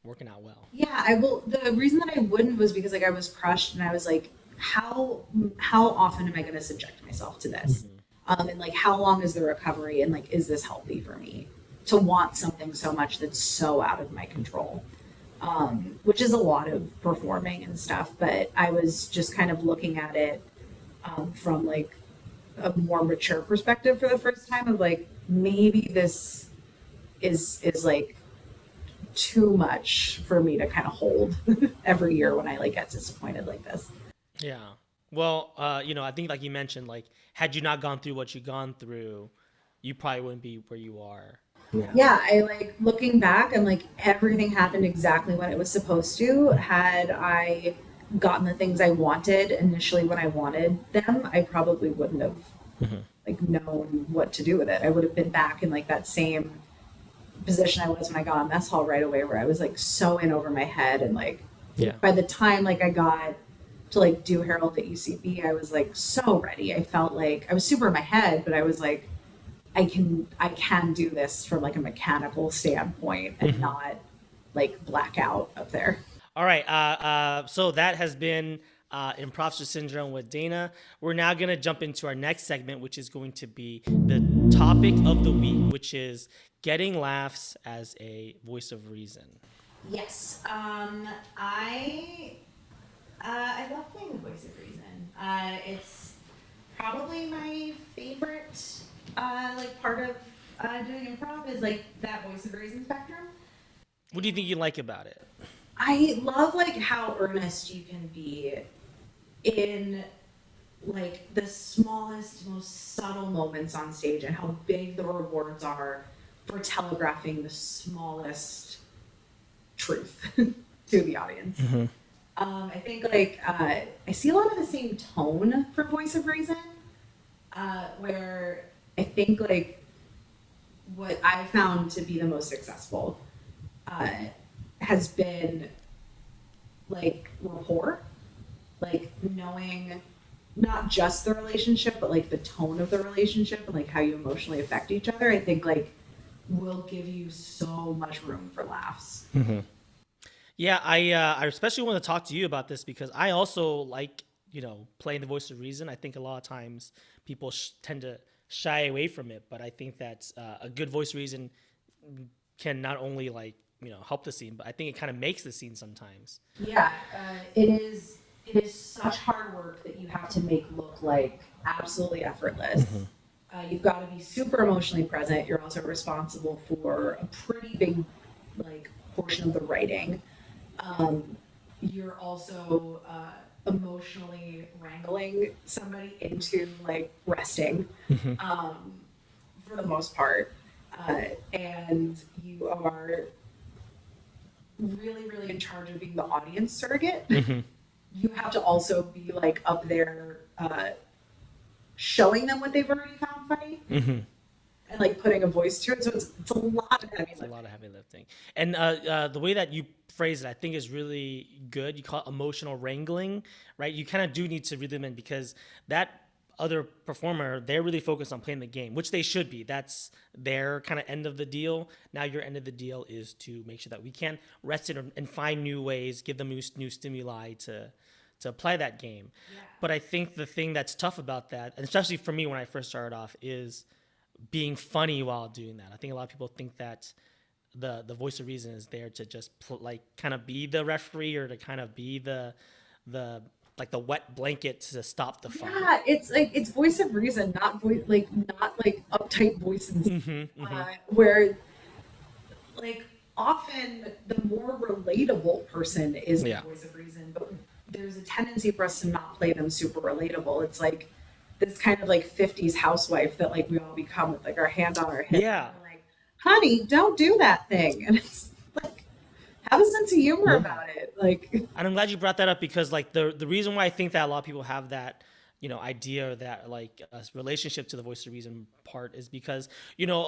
working out well. Yeah, I will. The reason that I wouldn't was because like I was crushed and I was like, how often am I going to subject myself to this? And like, how long is the recovery? And like, is this healthy for me to want something so much that's so out of my control? Which is a lot of performing and stuff. But I was just kind of looking at it from like a more mature perspective for the first time of like, maybe this is like too much for me to kind of hold every year when I like get disappointed like this. Yeah. Well, you know, I think like you mentioned, like had you not gone through what you've gone through, you probably wouldn't be where you are. Yeah, I like looking back and like everything happened exactly when it was supposed to. Had I gotten the things I wanted initially when I wanted them, I probably wouldn't have like known what to do with it. I would have been back in like that same position I was when I got on mess hall right away, where I was like so in over my head and like by the time like I got to like do Harold at UCB, I was like so ready. I felt like I was super in my head, but I was like, I can do this from like a mechanical standpoint and not like black out up there. All right. So that has been Improvster Syndrome with Dayna. We're now going to jump into our next segment, which is going to be the topic of the week, which is getting laughs as a voice of reason. Yes. I love playing the voice of reason. It's probably my favorite like part of doing improv is like that voice of reason spectrum. What do you think you like about it? I love like how earnest you can be in like the smallest, most subtle moments on stage and how big the rewards are for telegraphing the smallest truth to the audience. I think like I see a lot of the same tone for voice of reason, where I think like what I found to be the most successful has been like rapport, like knowing not just the relationship, but like the tone of the relationship and like how you emotionally affect each other. I think like will give you so much room for laughs. Yeah, I especially want to talk to you about this because I also like, you know, playing the voice of reason. I think a lot of times people tend to shy away from it, but I think that a good voice of reason can not only like, you know, help the scene, but I think it kind of makes the scene sometimes. Yeah, it is such hard work that you have to make look like absolutely effortless. You've got to be super emotionally present. You're also responsible for a pretty big like portion of the writing. You're also emotionally wrangling somebody into like resting for the most part. And you are really, really in charge of being the audience surrogate. You have to also be like up there showing them what they've already found funny and like putting a voice to it. So it's a lot of heavy lifting. A lot of heavy lifting. And the way that you phrase it, I think is really good. You call it emotional wrangling, right? You kind of do need to reel them in because that other performer, they're really focused on playing the game, which they should be. That's their kind of end of the deal. Now your end of the deal is to make sure that we can rest it and find new ways, give them new stimuli to apply that game. Yeah. But I think the thing that's tough about that, and especially for me when I first started off, is being funny while doing that. I think a lot of people think that the voice of reason is there to just kind of be the referee or to kind of be the like the wet blanket to stop the fun. Yeah, it's voice of reason, not uptight voices. Where like often the more relatable person is the voice of reason, but there's a tendency for us to not play them super relatable. It's like this kind of like 50s housewife that like we all become with like our hand on our hip. Yeah. And like, honey, don't do that thing. And it's like, have a sense of humor about it. Like, and I'm glad you brought that up because like the reason why I think that a lot of people have that, idea or that like a relationship to the voice of reason part is because,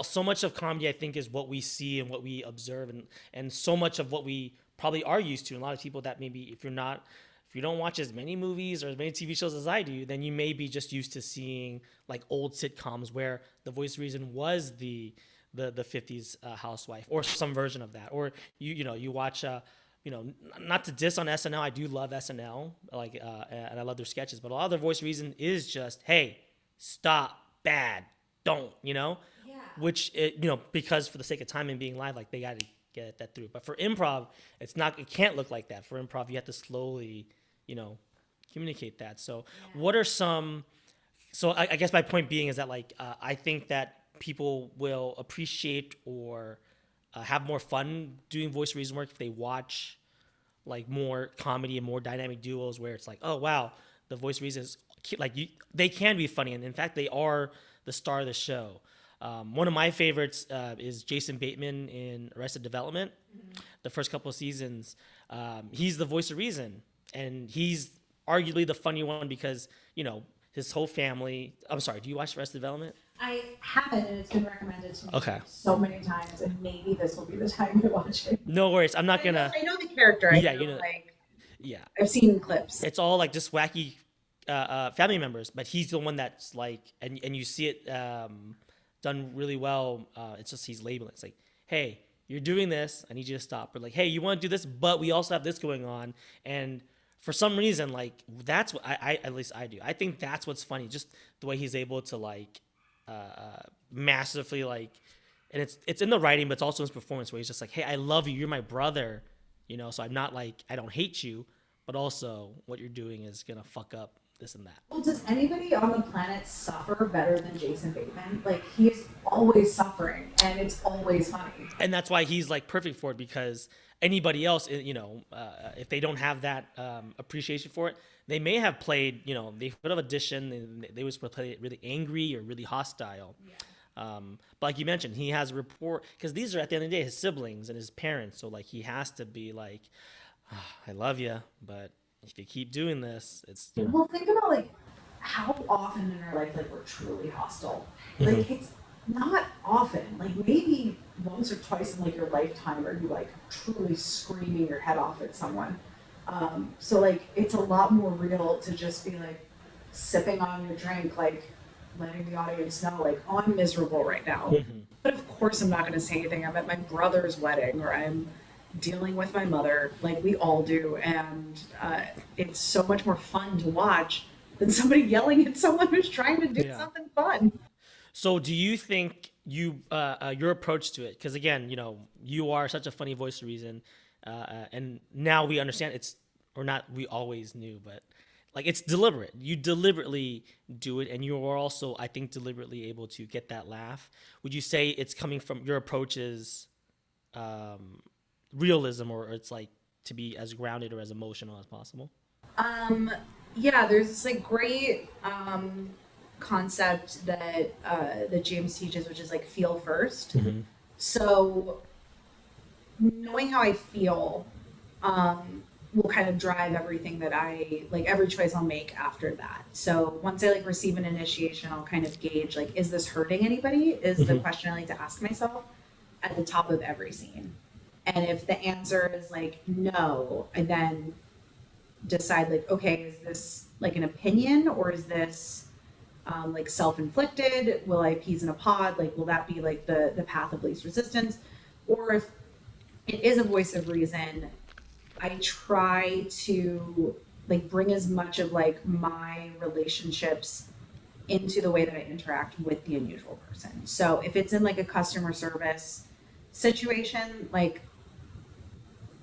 so much of comedy I think is what we see and what we observe and so much of what we probably are used to. And a lot of people that maybe if you don't watch as many movies or as many TV shows as I do, then you may be just used to seeing like old sitcoms where the voice of reason was the 50s housewife or some version of that. Or you watch not to diss on SNL, I do love SNL, like and I love their sketches, but a lot of their voice of reason is just, hey, stop, bad, don't, which because for the sake of time and being live, like they got to get that through. But for improv, it can't look like that. For improv, you have to slowly communicate that. So what are some, so I guess my point being is that like, I think that people will appreciate or have more fun doing voice reason work if they watch like more comedy and more dynamic duos where it's like, oh wow, the voice reasons like they can be funny, and in fact they are the star of the show. One of my favorites is Jason Bateman in Arrested Development. The first couple of seasons, he's the voice of reason, and he's arguably the funny one because his whole family. I'm sorry, do you watch Arrested Development? I haven't, and it's been recommended to me Okay. so many times, and maybe this will be the time to watch it. No worries, I'm not gonna. I know the character. Yeah. I've seen clips. It's all like just wacky family members, but he's the one that's like, and you see it done really well. It's just he's labeling. It's like, hey, you're doing this. I need you to stop. Or like, hey, you want to do this, but we also have this going on. And for some reason, like that's what I at least I do. I think that's what's funny. Just the way he's able to like massively like, and it's in the writing, but it's also in his performance where he's just like, hey, I love you. You're my brother. So I'm not like, I don't hate you, but also what you're doing is going to fuck up this and that. Well, does anybody on the planet suffer better than Jason Bateman? Like, he is always suffering, and it's always funny. And that's why he's like perfect for it, because anybody else, if they don't have that appreciation for it, they may have played, they could have auditioned and they was play it really angry or really hostile. Yeah. But like you mentioned, he has a rapport because these are at the end of the day his siblings and his parents. So like he has to be like, I love you, but if you keep doing this, it's. Well, think about like how often in our life like we're truly hostile. Like it's not often. Like maybe once or twice in like your lifetime are you like truly screaming your head off at someone. So like it's a lot more real to just be like sipping on your drink, like letting the audience know like, oh, I'm miserable right now. But of course I'm not going to say anything. I'm at my brother's wedding or I'm dealing with my mother, like we all do. And it's so much more fun to watch than somebody yelling at someone who's trying to do something fun. So do you think your approach to it, because again, you are such a funny voice of reason, and now we understand we always knew, but like it's deliberate. You deliberately do it, and you are also, I think, deliberately able to get that laugh. Would you say it's coming from your approach is realism, or it's like to be as grounded or as emotional as possible? Yeah, there's this like great concept that James teaches, which is like feel first. So knowing how I feel will kind of drive everything that I like, every choice I'll make after that. So once I like receive an initiation, I'll kind of gauge like, is this hurting anybody? Is the question I like to ask myself at the top of every scene. And if the answer is like no, I then decide like, okay, is this like an opinion or is this like self-inflicted? Will I peas in a pod? Like, will that be like the path of least resistance? Or if it is a voice of reason, I try to like bring as much of like my relationships into the way that I interact with the unusual person. So if it's in like a customer service situation, like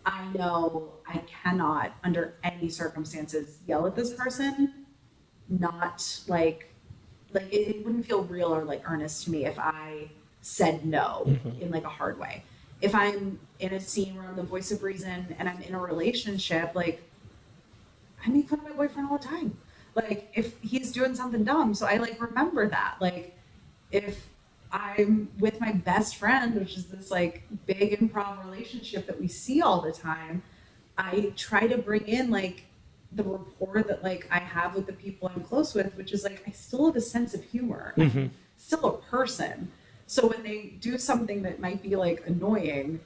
I know I cannot under any circumstances yell at this person, not it wouldn't feel real or like earnest to me if I said no in like a hard way. If I'm in a scene where I'm the voice of reason and I'm in a relationship, like I make fun of my boyfriend all the time. Like if he's doing something dumb, so I like remember that. Like if I'm with my best friend, which is this like big improv relationship that we see all the time, I try to bring in like the rapport that like I have with the people I'm close with, which is like I still have a sense of humor. I'm still a person. So when they do something that might be like annoying,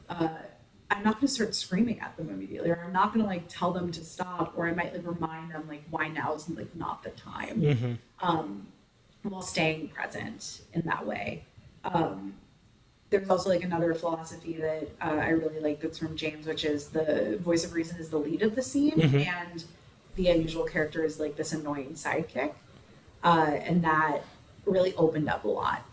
I'm not going to start screaming at them immediately, or I'm not going to like tell them to stop, or I might like remind them like why now is like not the time, while staying present in that way. There's also like another philosophy that I really like that's from James, which is the voice of reason is the lead of the scene, and the unusual character is like this annoying sidekick, and that really opened up a lot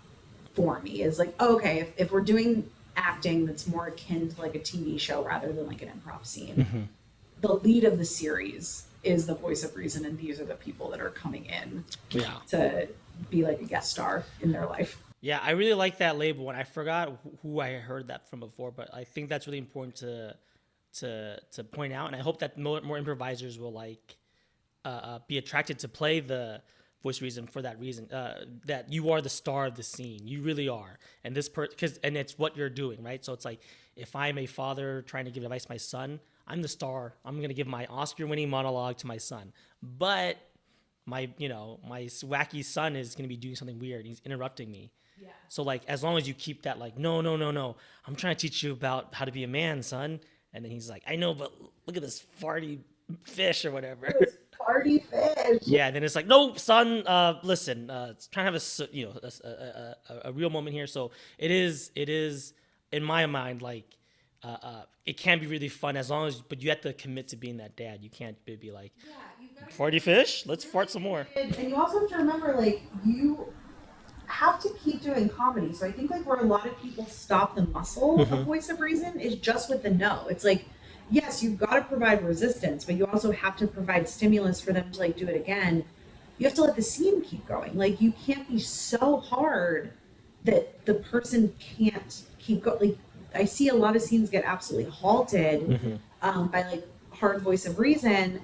for me. Is like, oh, okay, if we're doing acting that's more akin to like a TV show rather than like an improv scene, the lead of the series is the voice of reason, and these are the people that are coming in to be like a guest star in their life. Yeah, I really like that label, and I forgot who I heard that from before, but I think that's really important to point out, and I hope that more improvisers will like be attracted to play the voice reason for that reason, that you are the star of the scene. You really are, and and it's what you're doing, right? So it's like if I'm a father trying to give advice to my son, I'm the star. I'm gonna give my Oscar-winning monologue to my son, but my wacky son is gonna be doing something weird. He's interrupting me. Yeah. So like as long as you keep that like no, I'm trying to teach you about how to be a man, son, and then he's like, I know, but look at this farty fish or whatever. Party fish. Yeah, and then it's like, no, son, listen, it's trying to have a real moment here. So it is in my mind like it can be really fun but you have to commit to being that dad. You can't be like, farty fish, let's fart some more. And you also have to remember, like, you have to keep doing comedy. So I think like where a lot of people stop the muscle of voice of reason is just with the no. It's like, yes, you've got to provide resistance, but you also have to provide stimulus for them to like do it again. You have to let the scene keep going. Like you can't be so hard that the person can't keep going. Like I see a lot of scenes get absolutely halted by like hard voice of reason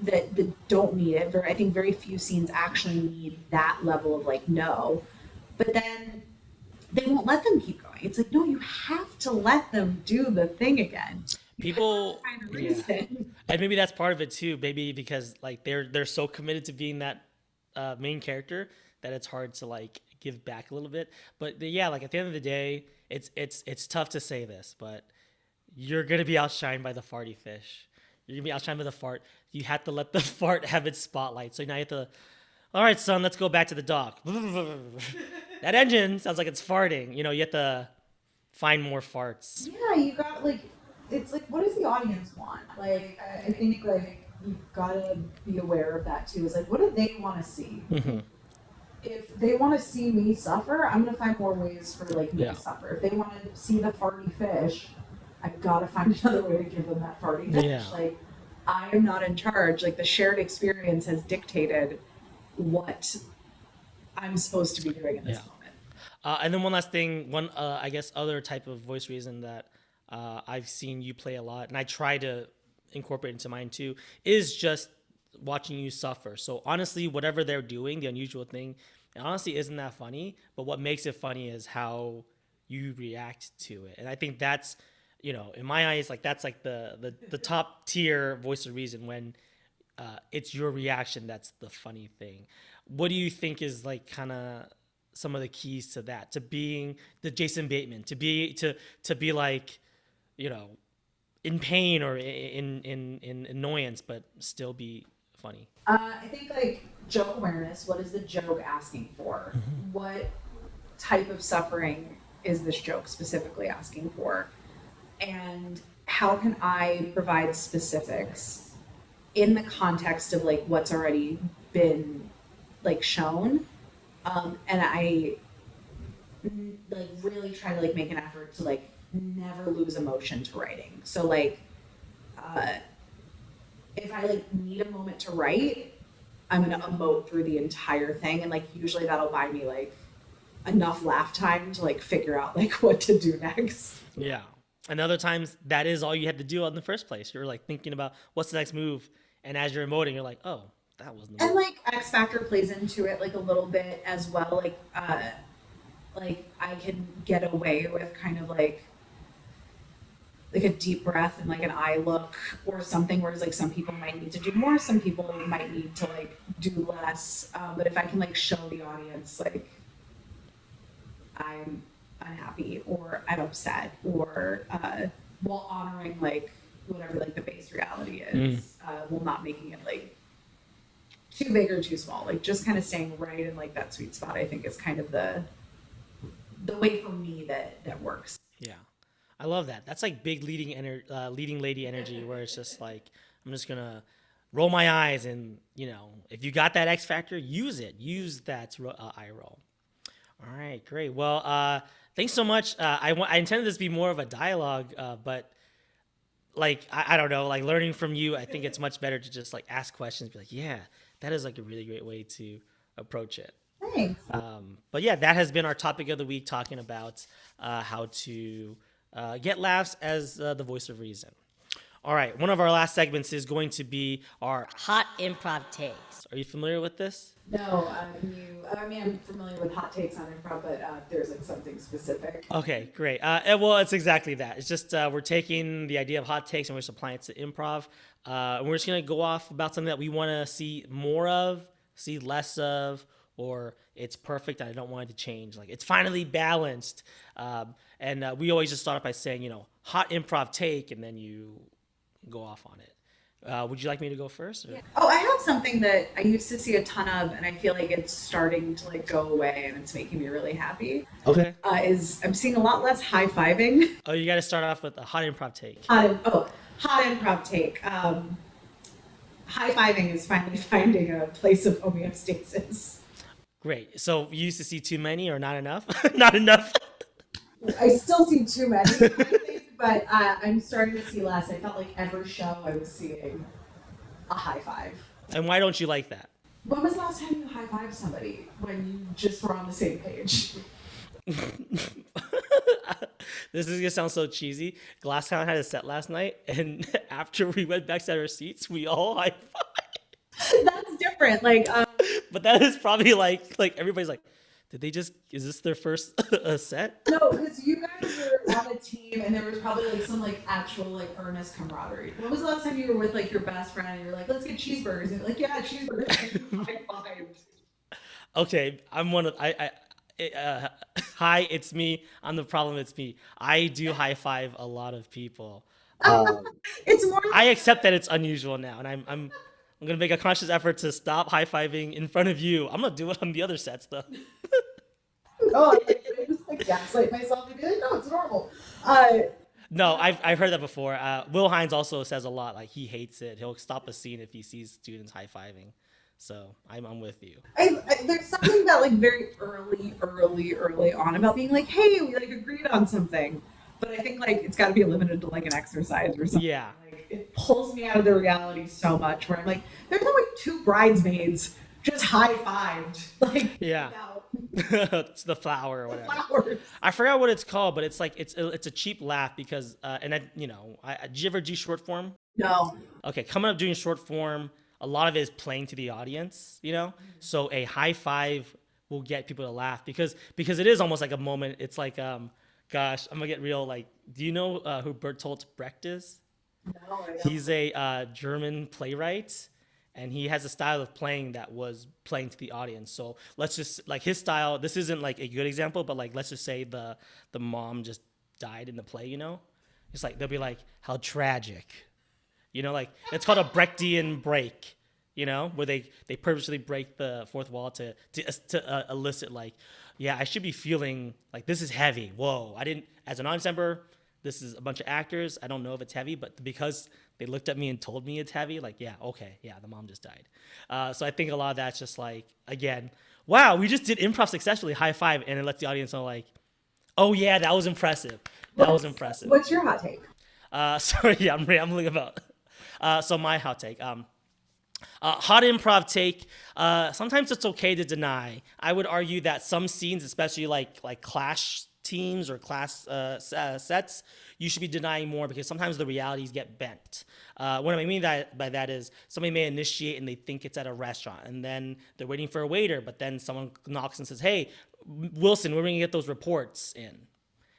that don't need it. I think very few scenes actually need that level of like no, but then they won't let them keep going. It's like, no, you have to let them do the thing again. People, and maybe that's part of it too. Maybe because like they're so committed to being that main character that it's hard to like give back a little bit. But yeah, like at the end of the day, it's tough to say this, but you're gonna be outshined by the farty fish. You're gonna be outshined by the fart. You have to let the fart have its spotlight. So now you have to, all right, son, let's go back to the dock. That engine sounds like it's farting. You have to find more farts. Yeah, you got like, it's like, what does the audience want? Like, I think like you've got to be aware of that too. Is like, what do they want to see? If they want to see me suffer, I'm gonna find more ways for like me to suffer. If they want to see the farty fish, I've got to find another way to give them that farty fish. Yeah. Like, I am not in charge. Like the shared experience has dictated what I'm supposed to be doing in this moment. And then one last thing, I guess other type of voice reason that I've seen you play a lot, and I try to incorporate into mine too, is just watching you suffer. So honestly, whatever they're doing, the unusual thing, it honestly isn't that funny, but what makes it funny is how you react to it. And I think that's, in my eyes, like that's like the top tier voice of reason when it's your reaction that's the funny thing. What do you think is like kind of some of the keys to that, to being the Jason Bateman, to be like, in pain or in annoyance, but still be funny? I think like joke awareness. What is the joke asking for? What type of suffering is this joke specifically asking for? And how can I provide specifics in the context of like what's already been like shown? And I like really try to like make an effort to like never lose emotion to writing. So like if I like need a moment to write, I'm gonna emote through the entire thing, and like usually that'll buy me like enough laugh time to like figure out like what to do next. Yeah. And other times that is all you had to do in the first place. You're like thinking about what's the next move, and as you're emoting, you're like, oh, that wasn't the And move. like X Factor plays into it like a little bit as well. Like I can get away with kind of like a deep breath and like an eye look or something, whereas like some people might need to do more, some people might need to like do less. But if I can like show the audience like I'm unhappy or I'm upset or while honoring like whatever like the base reality is, while not making it like too big or too small, like just kind of staying right in like that sweet spot, I think is kind of the way for me that works. Yeah. I love that. That's like big leading lady energy, where it's just like, I'm just going to roll my eyes, and, you know, if you got that X factor, use it. Use that eye roll. All right, great. Well, thanks so much. I intended this to be more of a dialogue, but like, I don't know, like learning from you, I think it's much better to just like ask questions, be like, yeah, that is like a really great way to approach it. Thanks. But yeah, that has been our topic of the week, talking about how to get laughs as the voice of reason. All right, one of our last segments is going to be our Hot Improv Takes. Are you familiar with this? No, I'm familiar with hot takes on improv, but there's like something specific. Okay, great. Well, it's exactly that. It's just we're taking the idea of hot takes and we're just applying it to improv. And we're just going to go off about something that we want to see more of, see less of, or it's perfect and I don't want it to change. Like, it's finally balanced. And we always just start off by saying, you know, hot improv take, and then you go off on it. Would you like me to go first? Or? Yeah. Oh, I have something that I used to see a ton of, and I feel like it's starting to like go away, and it's making me really happy. Okay. Is I'm seeing a lot less high fiving. Oh, you got to start off with a hot improv take. Hot improv take. High fiving is finally finding a place of homeostasis. Great. So you used to see too many or not enough? Not enough. I still see too many, I think, but I'm starting to see less. I felt like every show I was seeing a high five. And why don't you like that? When was the last time you high fived somebody when you just were on the same page? This is gonna sound so cheesy. Glasstown had a set last night, and after we went back to our seats, we all high fived. That's different. Like, But that is probably like everybody's like, did they just? Is this their first set? no, because you guys were on a team, and there was probably like some like actual like earnest camaraderie. When was the last time you were with like your best friend and you were like, let's get cheeseburgers? And you're like, yeah, cheeseburgers. High fived. Okay, I'm one of hi, it's me. I'm the problem. It's me. I do high five a lot of people. It's more. I accept that it's unusual now, and I'm gonna make a conscious effort to stop high fiving in front of you. I'm gonna do it on the other sets though. Oh, I just like gaslight myself and be like, no, it's normal. No, I've heard that before. Will Hines also says a lot, like he hates it. He'll stop a scene if he sees students high fiving. So I'm with you. There's something about like very early on about being like, hey, we like agreed on something. But I think like it's got to be limited to like an exercise or something. Yeah. Like, it pulls me out of the reality so much where I'm like, there's no like two bridesmaids just high fived. Like, Yeah. without It's the flower or whatever. flowers. I forgot what it's called, but it's like it's a cheap laugh because and I did you ever do short form? No. Okay, coming up doing short form, a lot of it is playing to the audience, you know? So a high five will get people to laugh because it is almost like a moment. It's like gosh, I'm gonna get real. Like, do you know who Bertolt Brecht is? No, I don't. He's a German playwright, and he has a style of playing that was playing to the audience. So let's just like his style. This isn't like a good example, but like let's just say the mom just died in the play. You know, it's like they'll be like, how tragic. You know, like it's called a Brechtian break. where they purposely break the fourth wall to elicit like, yeah, I should be feeling like this is heavy. Whoa, I didn't, as an audience member, this is a bunch of actors. I don't know if it's heavy, but because they looked at me and told me it's heavy, like, yeah, okay, yeah, the mom just died. So I think a lot of that's just like, again, wow, we just did improv successfully, high five, and it lets the audience know like, oh yeah, that was impressive. That was impressive. What's your hot take? Sorry, yeah, I'm rambling about. So my hot take. Hot improv take. Sometimes it's okay to deny. I would argue that some scenes, especially like clash teams or class sets, you should be denying more because sometimes the realities get bent. What I mean by that is somebody may initiate and they think it's at a restaurant, and then they're waiting for a waiter, but then someone knocks and says, "Hey, Wilson, we're going to get those reports in."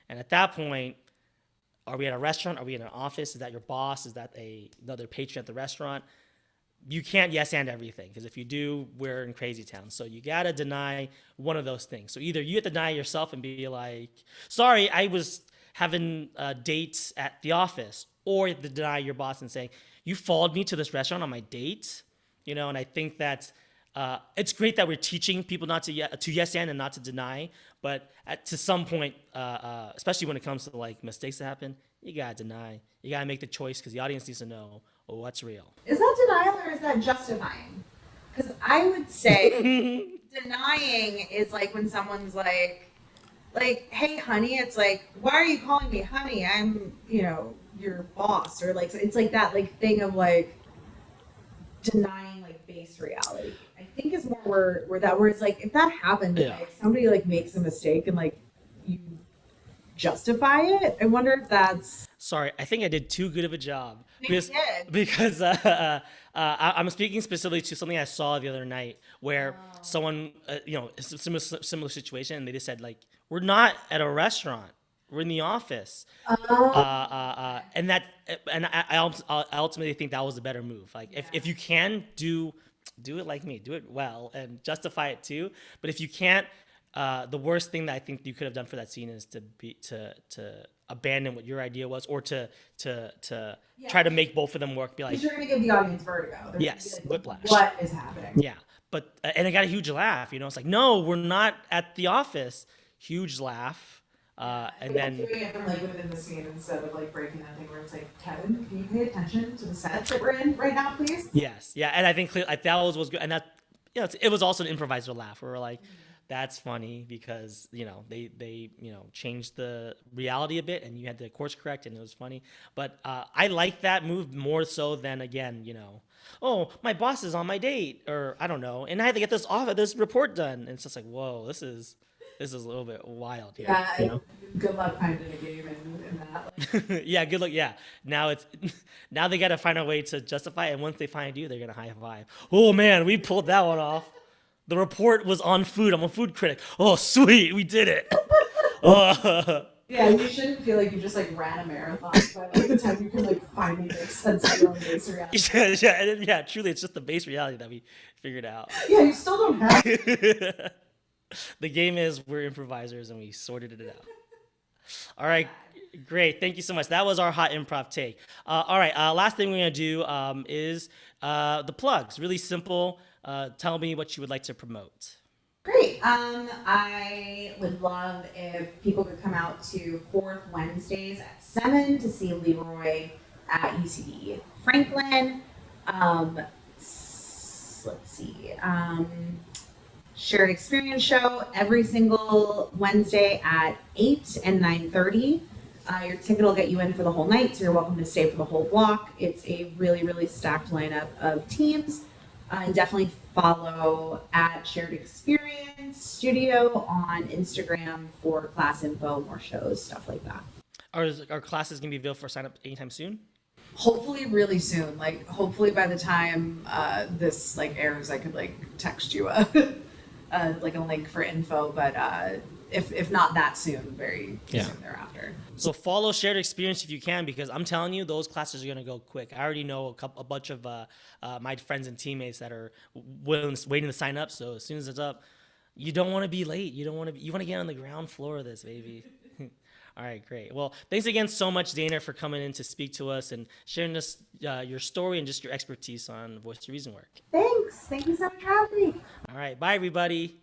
And at that point, are we at a restaurant? Are we in an office? Is that your boss? Is that another patron at the restaurant? You can't yes and everything, because if you do, we're in crazy town. So you got to deny one of those things. So either you have to deny yourself and be like, sorry, I was having a date at the office, or you have to deny your boss and say, you followed me to this restaurant on my date. And I think that it's great that we're teaching people not to yes and not to deny, but to some point, especially when it comes to like mistakes that happen, you gotta deny. You gotta make the choice because the audience needs to know what's real. Is that denial or is that justifying? Because I would say denying is like when someone's like, hey, honey, it's like, why are you calling me honey? I'm, your boss, or like, it's like that like thing of like denying like base reality. I think is more where it's like if that happened, Yeah. like somebody like makes a mistake and like you justify it. I wonder if that's Sorry, I think I did too good of a job. You did. Because I'm speaking specifically to something I saw the other night where someone, it's a similar situation, and they just said, like, we're not at a restaurant. We're in the office. And I ultimately think that was a better move. Like, if you can do it like me, do it well, and justify it too. But if you can't, the worst thing that I think you could have done for that scene is to abandon what your idea was, or to try to make both of them work. Be like, Because you're going to give the audience vertigo. They're yes, gonna be whiplash. What is happening? Yeah, but and I got a huge laugh. It's like, no, we're not at the office. Huge laugh, and then Doing it from like within the scene instead of like breaking that thing where it's like, Kevin, can you pay attention to the set that we're in right now, please? yes, yeah, and I think that was good, and that it was also an improviser laugh where we're like, that's funny because they changed the reality a bit, and you had to course correct, and it was funny. But I like that move more so than oh, my boss is on my date, or I don't know, and I had to get this report done, and it's just like, whoa, this is a little bit wild here. Yeah, good luck finding a game in that. Like. Yeah, good luck. Yeah, now they got to find a way to justify it, and once they find you, they're gonna high five. Oh man, we pulled that one off. The report was on food. I'm a food critic. Oh, sweet, we did it. Yeah, you shouldn't feel like you just like ran a marathon by like the time you can like finally make sense of your own base reality. Yeah, truly, it's just the base reality that we figured out. Yeah, you still don't have. The game is we're improvisers, and we sorted it out. All right, great. Thank you so much. That was our hot improv take. All right, last thing we're gonna do is the plugs. Really simple. Tell me what you would like to promote. Great. I would love if people could come out to Fourth Wednesdays at 7 to see Leroy at UCB Franklin. Let's see. Shared experience show every single Wednesday at 8 and 9:30. Your ticket will get you in for the whole night, so you're welcome to stay for the whole block. It's a really, really stacked lineup of teams. And definitely follow at Shared Experience Studio on Instagram for class info, more shows, stuff like that. Are classes gonna be available for sign up anytime soon? Hopefully, really soon. Like, hopefully by the time this like airs, I could like text you a like a link for info. But if not that soon, very soon thereafter. So follow Shared Experience if you can, because I'm telling you, those classes are gonna go quick. I already know a bunch of my friends and teammates that are waiting to sign up. So as soon as it's up, you don't want to be late. You want to get on the ground floor of this, baby. All right, great. Well, thanks again so much, Dayna, for coming in to speak to us and sharing us your story and just your expertise on Voice to Reason work. Thanks. Thank you so much for having me. All right, bye, everybody.